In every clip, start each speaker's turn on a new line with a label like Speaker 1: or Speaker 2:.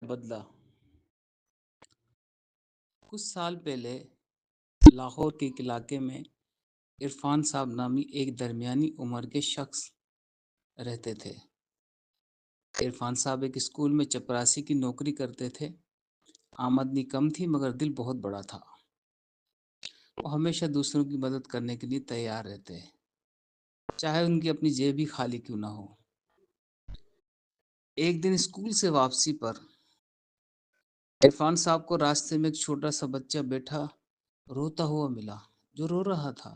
Speaker 1: بدلا۔ کچھ سال پہلے لاہور کے ایک علاقے میں عرفان صاحب نامی ایک درمیانی عمر کے شخص رہتے تھے۔ عرفان صاحب ایک اسکول میں چپراسی کی نوکری کرتے تھے۔ آمدنی کم تھی مگر دل بہت بڑا تھا۔ وہ ہمیشہ دوسروں کی مدد کرنے کے لیے تیار رہتے، چاہے ان کی اپنی جیب بھی خالی کیوں نہ ہو۔ ایک دن اسکول سے واپسی پر عرفان صاحب کو راستے میں ایک چھوٹا سا بچہ بیٹھا روتا ہوا ملا جو رو رہا تھا۔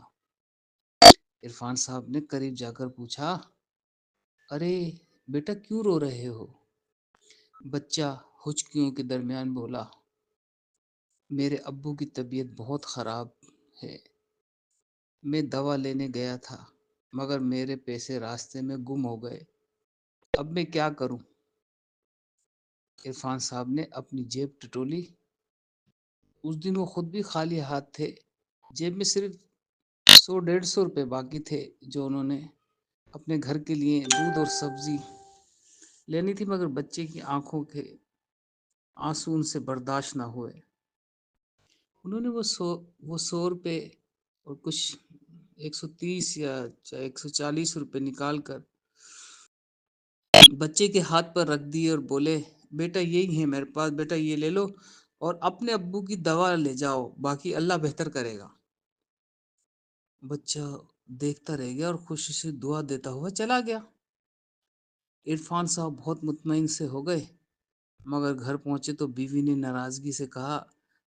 Speaker 1: عرفان صاحب نے قریب جا کر پوچھا، ارے بیٹا کیوں رو رہے ہو؟ بچہ ہچکیوں کے درمیان بولا، میرے ابو کی طبیعت بہت خراب ہے، میں دوا لینے گیا تھا مگر میرے پیسے راستے میں گم ہو گئے، اب میں کیا کروں؟ عرفان صاحب نے اپنی جیب ٹٹولی۔ اس دن وہ خود بھی خالی ہاتھ تھے، جیب میں صرف 100-150 روپے باقی تھے جو انہوں نے اپنے گھر کے لیے دودھ اور سبزی لینی تھی، مگر بچے کی آنکھوں کے آنسو ان سے برداشت نہ ہوئے۔ انہوں نے وہ 100 روپے اور کچھ 130 یا 140 روپے نکال کر بچے کے ہاتھ پر رکھ دیے اور بولے، بیٹا یہی ہے میرے پاس، بیٹا یہ لے لو اور اپنے ابو کی دوا لے جاؤ، باقی اللہ بہتر کرے گا۔ بچہ دیکھتا رہ گیا اور خوشی سے دعا دیتا ہوا چلا گیا۔ عرفان صاحب بہت مطمئن سے ہو گئے، مگر گھر پہنچے تو بیوی نے ناراضگی سے کہا،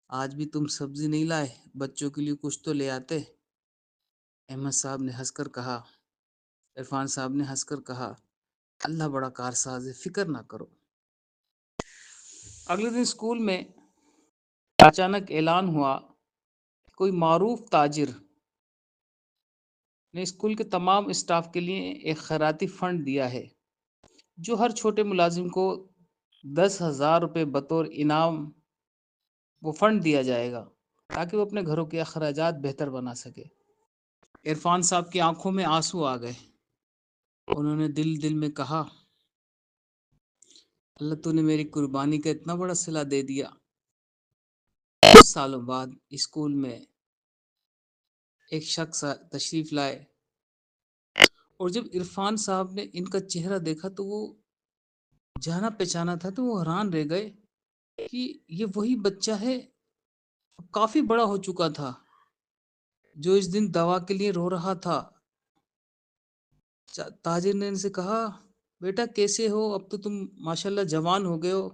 Speaker 1: آج بھی تم سبزی نہیں لائے، بچوں کے لیے کچھ تو لے آتے۔ احمد صاحب نے ہنس کر کہا عرفان صاحب نے ہنس کر کہا، اللہ بڑا کارساز ہے، فکر نہ کرو۔ اگلے دن اسکول میں اچانک اعلان ہوا کہ کوئی معروف تاجر نے اسکول کے تمام اسٹاف کے لیے ایک خیراتی فنڈ دیا ہے، جو ہر چھوٹے ملازم کو 10,000 روپے بطور انعام وہ فنڈ دیا جائے گا تاکہ وہ اپنے گھروں کے اخراجات بہتر بنا سکے۔ عرفان صاحب کی آنکھوں میں آنسو آ گئے۔ انہوں نے دل دل میں کہا، اللہ تو نے میری قربانی کا اتنا بڑا صلہ دے دیا۔ کچھ سالوں بعد اسکول میں ایک شخص تشریف لائے اور جب عرفان صاحب نے ان کا چہرہ دیکھا تو وہ جانا پہچانا تھا، تو وہ حیران رہ گئے کہ یہ وہی بچہ ہے، کافی بڑا ہو چکا تھا، جو اس دن دوا کے لیے رو رہا تھا۔ تاجر نے ان سے کہا، بیٹا کیسے ہو؟ اب تو تم ماشاءاللہ جوان ہو گئے ہو،